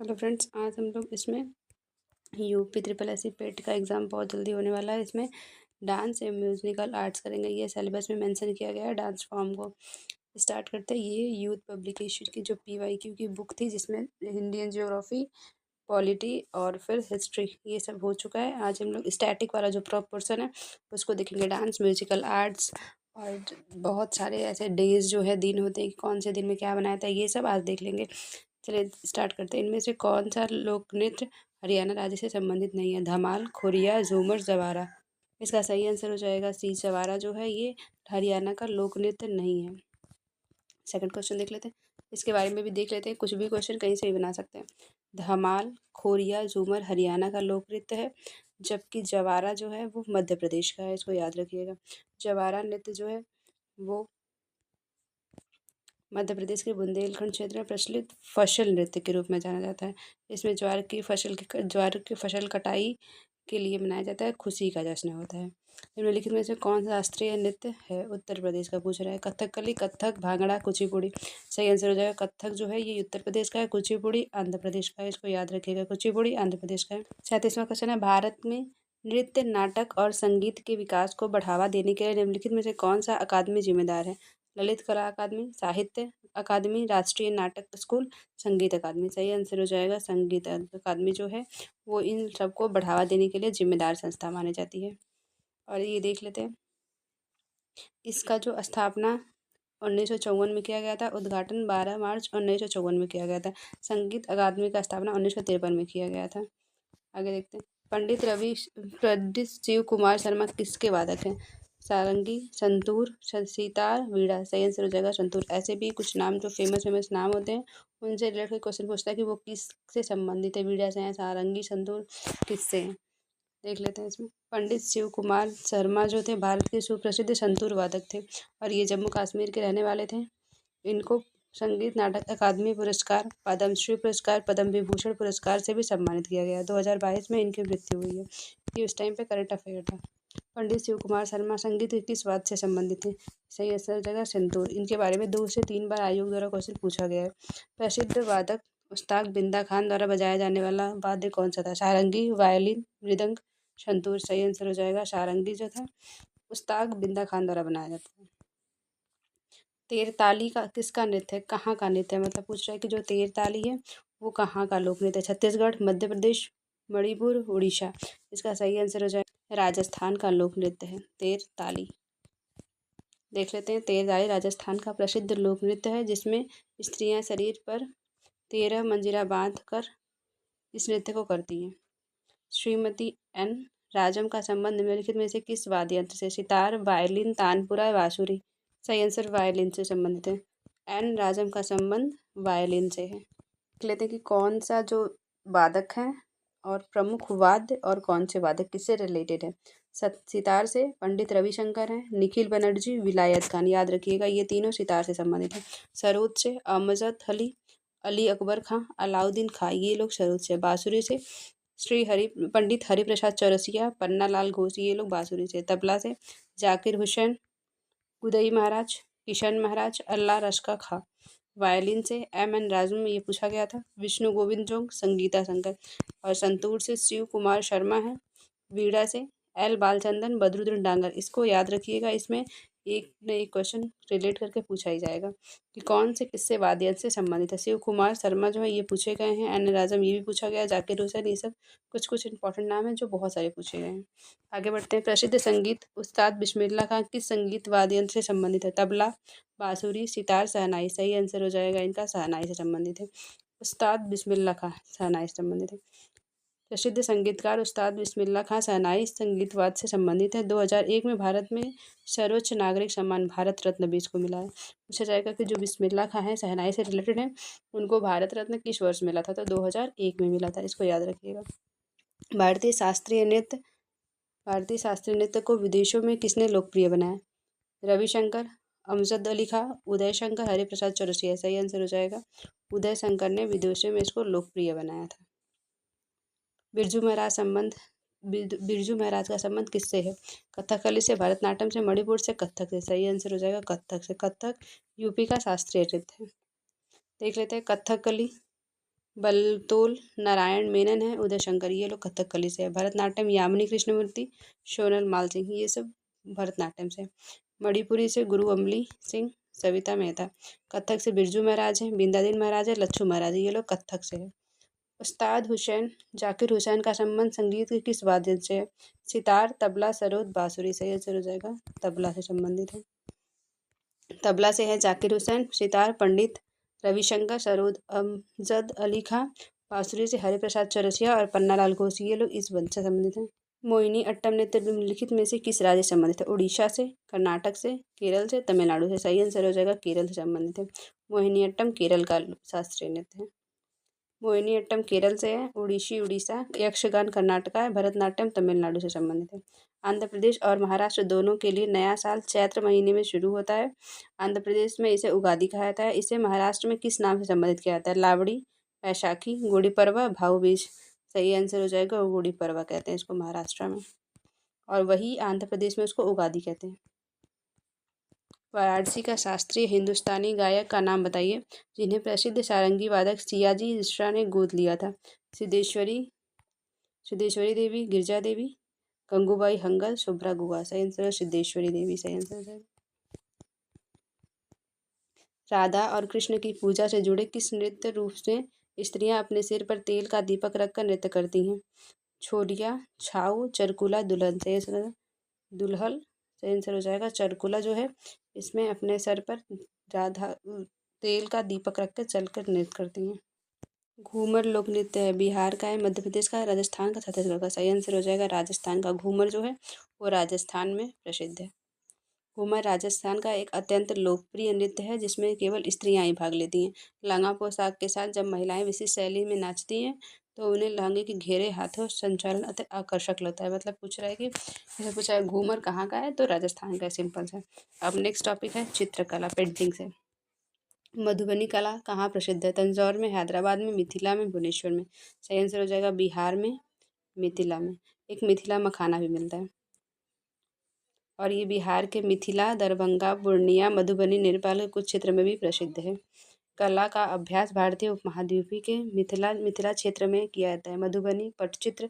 Hello friends, आज हम लोग इसमें यूपी ट्रिपल एस सी पेट का एग्ज़ाम बहुत जल्दी होने वाला है। इसमें डांस एंड म्यूजिकल आर्ट्स करेंगे। ये सिलेबस में मेंशन किया गया है। डांस फॉर्म को स्टार्ट करते हैं। ये यूथ पब्लिकेशन की जो पीवाईक्यू की बुक थी, जिसमें इंडियन ज्योग्राफी, पॉलिटी और फिर हिस्ट्री ये सब हो चुका है। आज हम लोग स्टैटिक वाला जो पोर्शन है उसको देखेंगे। डांस, म्यूजिकल आर्ट्स और बहुत सारे ऐसे डेज जो है, दिन होते हैं कि कौन से दिन में क्या बनाया था, ये सब आज देख लेंगे। चलिए स्टार्ट करते हैं। इनमें से कौन सा लोक नृत्य हरियाणा राज्य से संबंधित नहीं है? धमाल, खोरिया, झूमर, जवारा। इसका सही आंसर हो जाएगा सी, जवारा जो है ये हरियाणा का लोक नृत्य नहीं है। सेकंड क्वेश्चन देख लेते हैं। इसके बारे में भी देख लेते हैं। कुछ भी क्वेश्चन कहीं से भी बना सकते हैं। धमाल, खोरिया, झूमर हरियाणा का लोक नृत्य है, जबकि जवारा जो है वो मध्य प्रदेश का है। इसको याद रखिएगा। जवारा नृत्य जो है वो मध्य प्रदेश के बुंदेलखंड क्षेत्र में प्रचलित फसल नृत्य के रूप में जाना जाता है। इसमें ज्वार की फसल कटाई के लिए मनाया जाता है। खुशी का जश्न होता है। निम्नलिखित में से कौन सा शास्त्रीय नृत्य है? उत्तर प्रदेश का पूछ रहा है। कथकली, कथक, भांगड़ा, कुचिपुड़ी। सही आंसर हो जाएगा कथक जो है ये उत्तर प्रदेश का है। कुचिपुड़ी आंध्र प्रदेश का है। इसको याद रखिएगा। कुचिपुड़ी आंध्र प्रदेश का है। 37वां क्वेश्चन है, भारत में नृत्य, नाटक और संगीत के विकास को बढ़ावा देने के लिए निम्नलिखित में से कौन सा अकादमी जिम्मेदार है? ललित कला अकादमी, साहित्य अकादमी, राष्ट्रीय नाटक स्कूल, संगीत अकादमी। सही आंसर हो जाएगा संगीत अकादमी जो है वो इन सबको बढ़ावा देने के लिए जिम्मेदार संस्था मानी जाती है। और ये देख लेते हैं। इसका जो स्थापना 1954 में किया गया था। उद्घाटन 12 मार्च 1954 में किया गया था। संगीत अकादमी का स्थापना 1953 में किया गया था। आगे देखते हैं। पंडित शिव कुमार शर्मा किसके वादक हैं? सारंगी, संतूर, सितार, वीणा। सही आंसर हो जाएगा संतूर। ऐसे भी कुछ नाम जो फेमस नाम होते हैं उनसे रिलेटेड क्वेश्चन पूछता है कि वो किस से संबंधित है। वीणा से हैं, सारंगी, संतूर किससे हैं, देख लेते हैं इसमें। पंडित शिव कुमार शर्मा जो थे भारत के सुप्रसिद्ध संतूर वादक थे और ये जम्मू कश्मीर के रहने वाले थे। इनको संगीत नाटक अकादमी पुरस्कार, पद्मश्री पुरस्कार, पद्म विभूषण पुरस्कार से भी सम्मानित किया गया। 2022 में इनकी मृत्यु हुई है। ये उस टाइम पे करंट अफेयर था। पंडित शिव कुमार शर्मा संगीत के किस वाद्य से संबंधित है? सही आंसर जगह संतूर। इनके बारे में 2 से 3 बार आयोग द्वारा क्वेश्चन पूछा गया है। प्रसिद्ध वादक उस्ताद बिंदा खान द्वारा बजाया जाने वाला वाद्य कौन सा था? सारंगी, वायलिन, मृदंग, संतूर। सही आंसर हो जाएगा सारंगी जो था उस्ताद बिंदा खान द्वारा बनाया जाता है। तेरताली का किसका नृत्य है? कहाँ का नृत्य है? मतलब पूछ रहा है कि जो तेरताली है वो कहाँ का लोक नृत्य है? छत्तीसगढ़, मध्य प्रदेश, मणिपुर, उड़ीसा। इसका सही आंसर हो जाएगा राजस्थान का लोक नृत्य है तेरताली। देख लेते हैं। तेरताली राजस्थान का प्रसिद्ध लोक नृत्य है, जिसमें स्त्रियां शरीर पर 13 मंजिला बांध कर इस नृत्य को करती हैं। श्रीमती एन राजम का संबंध निम्नलिखित में से किस वाद्य यंत्र से? सितार, वायलिन, तानपुरा, बांसुरी। सही आंसर वायलिन से संबंधित है। एन राजम का संबंध वायलिन से है। देख लेते हैं कि कौन सा जो वादक है और प्रमुख वाद्य और कौन से वादक किससे रिलेटेड है। सितार से पंडित रविशंकर हैं, निखिल बनर्जी, विलायत खान। याद रखिएगा ये तीनों सितार से संबंधित हैं। सरोद से अमजद अली, अली अकबर खां, अलाउद्दीन खां, ये लोग सरोद से। बांसुरी से पंडित हरिप्रसाद चौरसिया, पन्ना लाल घोष, ये लोग बांसुरी से। तबला से जाकिर हुसैन, उदय महाराज, किशन महाराज, अल्लाह रश्का खां। वायलिन से एन राजू में ये पूछा गया था। विष्णु गोविंद जोंग, संगीता शंकर। और संतूर से शिव कुमार शर्मा है। वीणा से एल बालचंदन, बदरुद्दीन डांगर। इसको याद रखिएगा। इसमें एक न एक क्वेश्चन रिलेट करके पूछा ही जाएगा कि कौन से किससे वाद्य से संबंधित है। शिव कुमार शर्मा जो है ये पूछे गए हैं। एन राजम ये भी पूछा गया। जाकिर हुसैन, ये सब कुछ कुछ इंपॉर्टेंट नाम है जो बहुत सारे पूछे गए हैं। आगे बढ़ते हैं। प्रसिद्ध संगीत उस्ताद बिस्मिल्लाह खां किस संगीत वाद्य यंत्र से संबंधित है? तबला, बांसुरी, सितार, शहनाई। सही आंसर हो जाएगा इनका शहनाई से संबंधित है। उस्ताद बिस्मिल्लाह खां शहनाई से संबंधित है। प्रसिद्ध संगीतकार उस्ताद बिस्मिल्लाह खां शहनाई संगीत वाद्य से संबंधित है। 2001 में भारत में सर्वोच्च नागरिक सम्मान भारत रत्न भी इसको मिला है। पूछा जाएगा कि जो बिस्मिल्लाह खां है शहनाई से रिलेटेड है, उनको भारत रत्न किस वर्ष मिला था? तो 2001 में मिला था। इसको याद रखिएगा। भारतीय शास्त्रीय नृत्य को विदेशों में किसने लोकप्रिय बनाया? रविशंकर, अमजद अली खां, उदय शंकर, हरिप्रसाद चौरसिया। सही आंसर हो जाएगा उदय शंकर ने विदेशों में इसको लोकप्रिय बनाया था। बिरजू महाराज का संबंध किससे है? कथकली से, भरतनाट्यम से, मणिपुर से, कथक से। सही आंसर हो जाएगा कथक से। कथक यूपी का शास्त्रीय नृत्य है। देख लेते हैं। कथकली बलतोल नारायण मेनन है, उदय शंकर, ये लोग कथकली से है। भरतनाट्यम यामिनी कृष्णमूर्ति, सोनल माल सिंह, ये सब भरतनाट्यम से। मणिपुरी से गुरु अमली सिंह, सविता मेहता। कथक से बिरजू महाराज हैं, बिंदादीन महाराज है, लच्छू महाराज है, ये लोग कथक से है। उस्ताद हुसैन जाकिर हुसैन का संबंध संगीत के किस वाद्य से है? सितार, तबला, सरोद, बांसुरी। सही आंसर हो जाएगा तबला से संबंधित है। तबला से है जाकिर हुसैन, सितार पंडित रविशंकर, सरोद अमजद अली खां, बांसुरी से हरिप्रसाद चौरसिया और पन्नालाल घोष, ये लोग इस वंश से संबंधित हैं। मोहिनी अट्टम नृत्य निम्नलिखित में से किस राज्य से संबंधित है? उड़ीसा से, कर्नाटक से, केरल से, तमिलनाडु से। सही आंसर हो जाएगा केरल से संबंधित है। मोहिनी अट्टम केरल का शास्त्रीय नृत्य है। मोहिनी अट्टम केरल से है, ओडिशी उड़ीसा, यक्षगान कर्नाटका है, भरतनाट्यम तमिलनाडु से संबंधित है। आंध्र प्रदेश और महाराष्ट्र दोनों के लिए नया साल चैत्र महीने में शुरू होता है। आंध्र प्रदेश में इसे उगादि कहा जाता है। इसे महाराष्ट्र में किस नाम से संबंधित किया जाता है? लावड़ी, बैसाखी, गुड़ी पड़वा, भाऊ बीज। सही आंसर हो जाएगा गुड़ी पड़वा कहते हैं इसको महाराष्ट्र में, और वही आंध्र प्रदेश में उसको उगादि कहते हैं। वाराणसी का शास्त्रीय हिंदुस्तानी गायक का नाम बताइए जिन्हें प्रसिद्ध सारंगी वादक सियाजी मिश्रा ने गोद लिया था। सिद्धेश्वरी सिद्धेश्वरी देवी, गिरजा देवी, गंगूबाई हंगल, शुभ्रा गुहा। सही आंसर सिद्धेश्वरी देवी सही आंसर है। राधा और कृष्ण की पूजा से जुड़े किस नृत्य रूप से स्त्रियां अपने सिर पर तेल का दीपक रखकर नृत्य करती हैं? छोलिया, छाऊ, चरकुला, दुल्हन। सही आंसर दुल्हन सही आंसर हो जाएगा। चरकुला जो है इसमें अपने सर पर राधा तेल का दीपक रखकर चलकर नृत्य करती हैं। घूमर लोक नृत्य है, बिहार का है, मध्य प्रदेश का है, राजस्थान का, छत्तीसगढ़ का। सही आंसर हो जाएगा राजस्थान का। घूमर जो है वो राजस्थान में प्रसिद्ध है। घूमर राजस्थान का एक अत्यंत लोकप्रिय नृत्य है जिसमें केवल स्त्रियां ही भाग लेती हैं। लहंगा पोशाक के साथ जब महिलाएं विशिष्ट शैली में नाचती हैं तो उन्हें लहंगे के घेरे हाथों संचालन अति आकर्षक लगता है। मतलब पूछ रहा है कि जैसे पूछा है घूमर कहाँ का है तो राजस्थान का, सिंपल से। अब नेक्स्ट टॉपिक है चित्रकला, पेंटिंग से। मधुबनी कला कहाँ प्रसिद्ध है? तंजौर में, हैदराबाद में, मिथिला में, भुवनेश्वर में। सही आंसर हो जाएगा बिहार में, मिथिला में। एक मिथिला मखाना भी मिलता है, और ये बिहार के मिथिला, दरभंगा, पूर्णिया, मधुबनी, नेपाल के कुछ क्षेत्र में भी प्रसिद्ध है। कला का अभ्यास भारतीय उपमहाद्वीपीय के मिथिला मिथिला क्षेत्र में किया जाता है। मधुबनी, पटचित्र,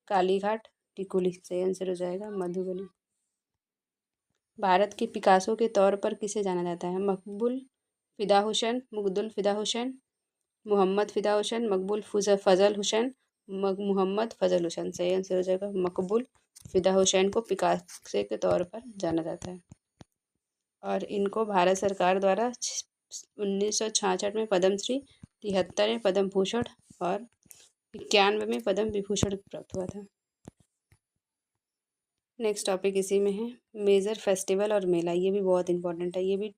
कालीघाट, टिकुली। सही आंसर हो जाएगा मधुबनी। भारत के पिकासो के तौर पर किसे जाना जाता है? मकबूल फिदा हुसैन, मुग्धुल फिदा हुसैन, मोहम्मद फिदा हुसैन, मकबूल फजल हुसैन, मोहम्मद फजल हुसैन। सही आंसर हो जाएगा मकबूल फिदा हुसैन को पिकासो के तौर पर जाना जाता है, और इनको भारत सरकार द्वारा 1966 में पद्मश्री, 73 में पद्म भूषण और 91 में पद्म विभूषण प्राप्त हुआ था। नेक्स्ट टॉपिक इसी में है, मेजर फेस्टिवल और मेला। ये भी बहुत इंपॉर्टेंट है, ये भी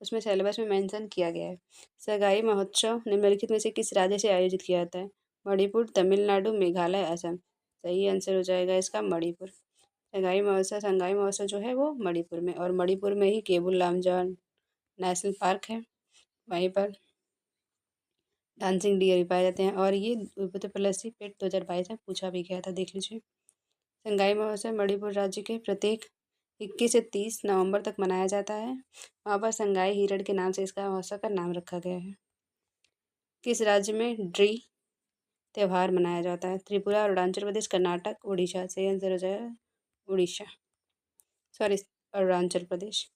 उसमें सिलेबस में मेंशन किया गया है। सगाई महोत्सव निम्नलिखित में से किस राज्य से आयोजित किया जाता है? मणिपुर, तमिलनाडु, मेघालय, असम। सही आंसर हो जाएगा इसका मणिपुर। संगाई महोत्सव जो है वो मणिपुर में, और मणिपुर में ही केबुल लामजाओ नेशनल पार्क है, वहीं पर डांसिंग डियर भी पाए जाते हैं, और ये उत्तर प्रदेश पेट 2022 में पूछा भी गया था, देख लीजिए। संगाई महोत्सव मणिपुर राज्य के प्रत्येक 21 से 30 नवंबर तक मनाया जाता है। वहाँ पर संगाई हिरण के नाम से इसका महोत्सव का नाम रखा गया है। किस राज्य में ड्री त्यौहार मनाया जाता है? त्रिपुरा, अरुणाचल प्रदेश, कर्नाटक, उड़ीसा। सही आंसर हो जाएगा उड़ीसा, सॉरी अरुणाचल प्रदेश।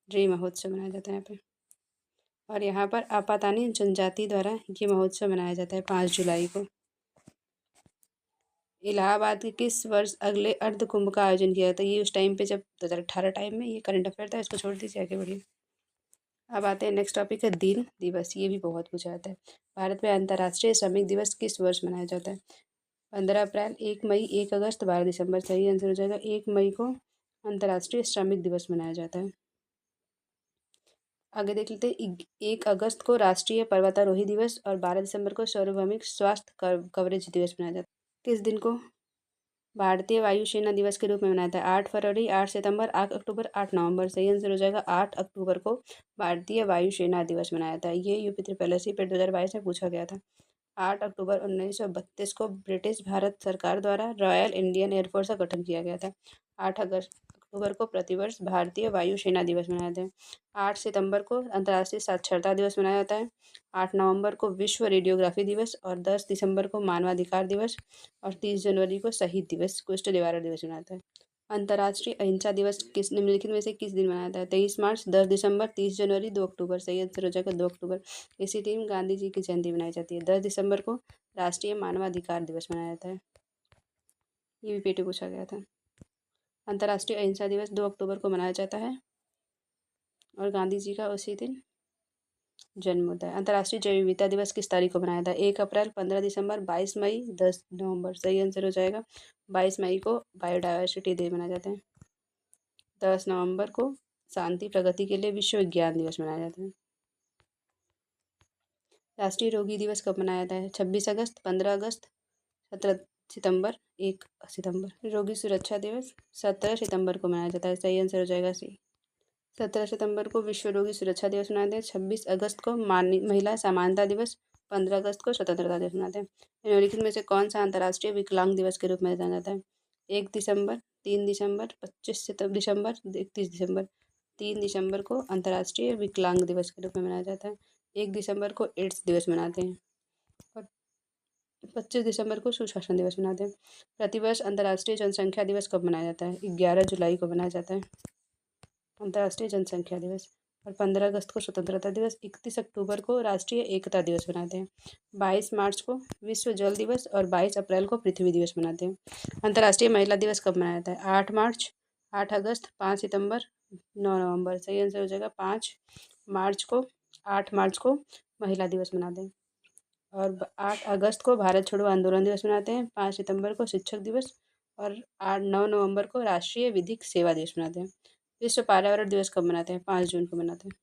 ड्री महोत्सव मनाया जाता है यहाँ पे, और यहाँ पर आपातानी जनजाति द्वारा ये महोत्सव मनाया जाता है 5 जुलाई को। इलाहाबाद के किस वर्ष अगले अर्ध कुंभ का आयोजन किया जाता है? ये उस टाइम पे जब 2018 टाइम में, ये करंट अफेयर था, इसको छोड़ दीजिए, आगे बढ़िए। अब आते हैं नेक्स्ट टॉपिक है दिन दिवस। ये भी बहुत पूछा जाता है। भारत में अंतर्राष्ट्रीय श्रमिक दिवस किस वर्ष मनाया जाता है? 15 अप्रैल, 1 मई, 1 अगस्त, 12 दिसंबर। सही आंसर हो जाएगा 1 मई को अंतर्राष्ट्रीय श्रमिक दिवस मनाया जाता है। आगे देख लेते हैं, 1 अगस्त को राष्ट्रीय पर्वतारोही दिवस और 12 दिसंबर को सार्वभौमिक स्वास्थ्य कवरेज दिवस मनाया जाता है। किस दिन को भारतीय वायुसेना दिवस के रूप में मनाया जाता है? 8 फरवरी, 8 सितंबर, 8 अक्टूबर, 8 नवंबर। सही आंसर हो जाएगा 8 अक्टूबर को भारतीय वायुसेना दिवस मनाया जाता है। ये यूपी त्रिपल पेट 2022 में पूछा गया था। 8 अक्टूबर 1932 को ब्रिटिश भारत सरकार द्वारा रॉयल इंडियन एयरफोर्स का गठन किया गया था। 8 अगस्त अक्टूबर को प्रतिवर्ष भारतीय वायु सेना दिवस मनाया जाता है। 8 सितंबर को अंतर्राष्ट्रीय साक्षरता दिवस मनाया जाता है। 8 नवंबर को विश्व रेडियोग्राफी दिवस और 10 दिसंबर को मानवाधिकार दिवस और 30 जनवरी को शहीद दिवस कुष्ठ निवारण दिवस मनाया जाता है। अंतर्राष्ट्रीय अहिंसा दिवस किस निम्नलिखित में से किस दिन मनाया जाता है? 23 मार्च, 10 दिसंबर, 30 जनवरी, 2 अक्टूबर। सही आंसर हो जाएगा 2 अक्टूबर। इसी दिन गांधी जी की जयंती मनाई जाती है। 10 दिसंबर को राष्ट्रीय मानवाधिकार दिवस मनाया जाता है। ये भी पेटी पूछा गया था। अंतर्राष्ट्रीय अहिंसा दिवस 2 अक्टूबर को मनाया जाता है और गांधी जी का उसी दिन जन्म होता है। अंतर्राष्ट्रीय जैव विविधता दिवस किस तारीख को मनाया था? 1 अप्रैल, 15 दिसंबर, 22 मई, 10 नवंबर। सही आंसर हो जाएगा 22 मई को बायोडायवर्सिटी डे मनाया जाता है। 10 नवंबर को शांति प्रगति के लिए विश्व विज्ञान दिवस मनाया जाता है। राष्ट्रीय रोगी दिवस कब मनाया जाता है? 26 अगस्त, 15 अगस्त, 17 सितंबर, 1 सितंबर। रोगी सुरक्षा दिवस 17 सितंबर को मनाया जाता है। सही आंसर हो जाएगा सी। 17 सितंबर को विश्व रोगी सुरक्षा दिवस मनाते हैं। 26 अगस्त को महिला समानता दिवस, 15 अगस्त को स्वतंत्रता दिवस मनाते हैं। निम्नलिखित में से कौन सा अंतर्राष्ट्रीय विकलांग दिवस के रूप में जाना जाता है? 1 दिसंबर, 3 दिसंबर, 25 दिसंबर, 31 दिसंबर। 3 दिसंबर को अंतर्राष्ट्रीय विकलांग दिवस के रूप में मनाया जाता है। 1 दिसंबर को एड्स दिवस मनाते हैं और 25 दिसंबर को सुशासन दिवस मनाते हैं। प्रतिवर्ष अंतर्राष्ट्रीय जनसंख्या दिवस कब मनाया जाता है? 11 जुलाई को मनाया जाता है अंतर्राष्ट्रीय जनसंख्या दिवस। और 15 अगस्त को स्वतंत्रता दिवस, 31 अक्टूबर को राष्ट्रीय एकता दिवस मनाते हैं, 22 मार्च को विश्व जल दिवस और 22 अप्रैल को पृथ्वी दिवस मनाते हैं। अंतर्राष्ट्रीय महिला दिवस कब मनाया जाता है? 8 मार्च, 8 अगस्त, 5 सितंबर, 9 नवंबर। सही आंसर हो जाएगा 5 मार्च को। 8 मार्च को महिला दिवस मनाते हैं और 8 अगस्त को भारत छोड़ो आंदोलन दिवस मनाते हैं, 5 सितंबर को शिक्षक दिवस और 9 नवंबर को राष्ट्रीय विधिक सेवा दिवस मनाते हैं। विश्व पर्यावरण दिवस कब मनाते हैं? 5 जून को मनाते हैं।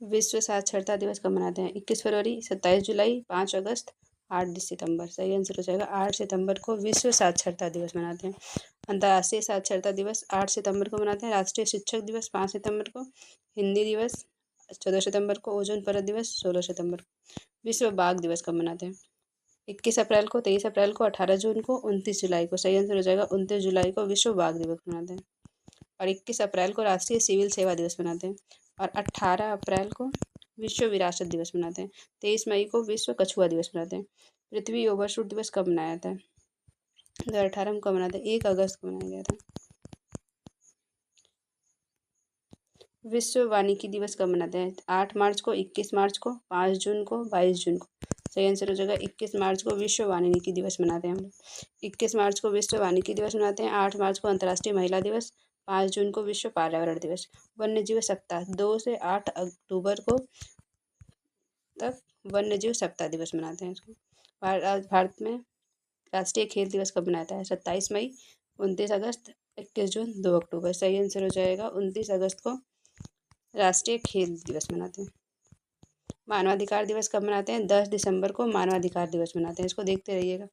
विश्व साक्षरता दिवस कब मनाते हैं? 21 फरवरी, 27 जुलाई, 5 अगस्त, 8 सितंबर। सही आंसर हो जाएगा 8 सितंबर को विश्व साक्षरता दिवस मनाते हैं। अंतर्राष्ट्रीय साक्षरता दिवस 8 सितंबर को मनाते हैं। राष्ट्रीय शिक्षक दिवस 5 सितंबर को, हिंदी दिवस 14 सितंबर को, ओजोन परत दिवस 16 सितंबर को। विश्व बाघ दिवस कब मनाते हैं? 21 अप्रैल को, 23 अप्रैल को, 18 जून को, 29 जुलाई को। सही आंसर हो जाएगा 29 जुलाई को विश्व बाघ दिवस मनाते हैं और 21 अप्रैल को राष्ट्रीय सिविल सेवा दिवस मनाते हैं और 18 अप्रैल को विश्व विरासत दिवस मनाते हैं। 23 मई को विश्व कछुआ दिवस मनाते हैं। पृथ्वी ओवरशूट दिवस कब मनाया जाता है? 2018 में कब मनाते हैं? 1 अगस्त को मनाया गया था। विश्व वानिकी दिवस कब मनाते हैं? 8 मार्च को, 21 मार्च को, 5 जून को, 22 जून को। सही आंसर हो जाएगा 21 मार्च को विश्व वानिकी दिवस मनाते हैं हम लोग। 21 मार्च को विश्व वानिकी दिवस मनाते हैं। 8 मार्च को अंतर्राष्ट्रीय महिला दिवस, 5 जून को विश्व पर्यावरण दिवस। वन्यजीव सप्ताह 2 से 8 अक्टूबर को तक वन्यजीव सप्ताह दिवस मनाते हैं इसको। भारत में राष्ट्रीय खेल दिवस कब मनाता है? 27 मई, 29 अगस्त, 21 जून, 2 अक्टूबर। सही आंसर हो जाएगा 29 अगस्त को राष्ट्रीय खेल दिवस मनाते हैं। मानवाधिकार दिवस कब मनाते हैं? 10 दिसंबर को मानवाधिकार दिवस मनाते हैं। इसको देखते रहिएगा,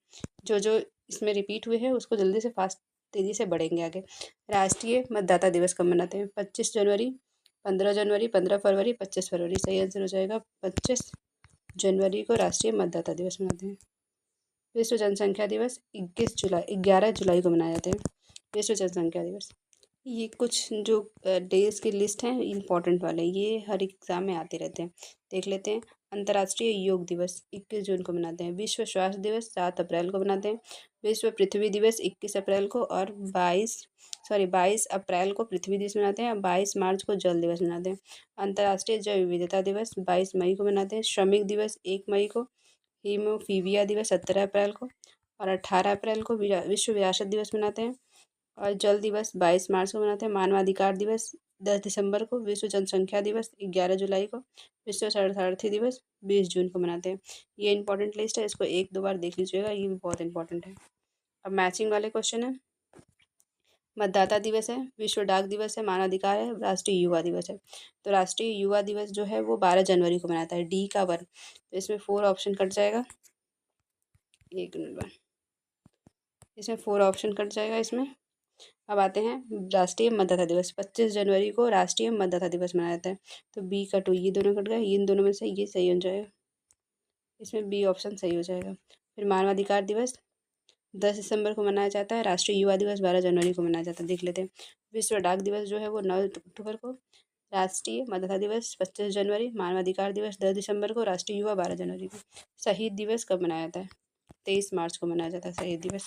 जो जो इसमें रिपीट हुए हैं उसको जल्दी से फास्ट तेज़ी से बढ़ेंगे आगे। राष्ट्रीय मतदाता दिवस कब मनाते हैं? 25 जनवरी, 15 जनवरी, 15 फरवरी, 25 फरवरी। सही आंसर हो जाएगा 25 जनवरी को राष्ट्रीय मतदाता दिवस मनाते हैं। विश्व जनसंख्या दिवस 11 जुलाई को मनाए जाते हैं। विश्व जनसंख्या दिवस, ये कुछ जो डेज की लिस्ट हैं इम्पॉर्टेंट वाले, ये हर एग्ज़ाम में आते रहते हैं, देख लेते हैं। अंतर्राष्ट्रीय योग दिवस 21 जून को मनाते हैं। विश्व स्वास्थ्य दिवस 7 अप्रैल को मनाते हैं। विश्व पृथ्वी दिवस 21 अप्रैल को और 22 अप्रैल को पृथ्वी दिवस मनाते हैं और 22 मार्च को जल दिवस मनाते हैं। अंतर्राष्ट्रीय जैव विविधता दिवस 22 मई को मनाते हैं। श्रमिक दिवस 1 मई को। हीमोफीलिया दिवस 17 अप्रैल को और 18 अप्रैल को विश्व विरासत दिवस मनाते हैं और जल दिवस 22 मार्च को मनाते हैं। मानवाधिकार दिवस 10 दिसंबर को। विश्व जनसंख्या दिवस 11 जुलाई को। विश्व शरणार्थी दिवस 20 जून को मनाते हैं। ये इंपॉर्टेंट लिस्ट है, इसको 1-2 बार देख लीजिएगा, ये भी बहुत इंपॉर्टेंट है। अब मैचिंग वाले क्वेश्चन है। मतदाता दिवस है, विश्व डाक दिवस है, मानवाधिकार है, राष्ट्रीय युवा दिवस है। तो राष्ट्रीय युवा दिवस जो है वो 12 जनवरी को मनाता है, डी का 1। तो इसमें 4 ऑप्शन कट जाएगा, 1 मिनट बाद इसमें 4 ऑप्शन कट जाएगा इसमें। अब आते हैं राष्ट्रीय मतदाता दिवस। 25 जनवरी को राष्ट्रीय मतदाता दिवस मनाया जाता है। तो बी का 2, ये दोनों कट गए, इन दोनों में से ये सही हो जाएगा, इसमें बी ऑप्शन सही हो जाएगा। फिर मानवाधिकार दिवस 10 दिसंबर को मनाया जाता है। राष्ट्रीय युवा दिवस 12 जनवरी को मनाया जाता है। देख लेते हैं। विश्व डाक दिवस जो है वो 9 अक्टूबर को। राष्ट्रीय मतदाता दिवस 25 जनवरी। मानवाधिकार दिवस 10 दिसंबर को। राष्ट्रीय युवा 12 जनवरी को। शहीद दिवस कब मनाया जाता है? 23 मार्च को मनाया जाता है शहीद दिवस।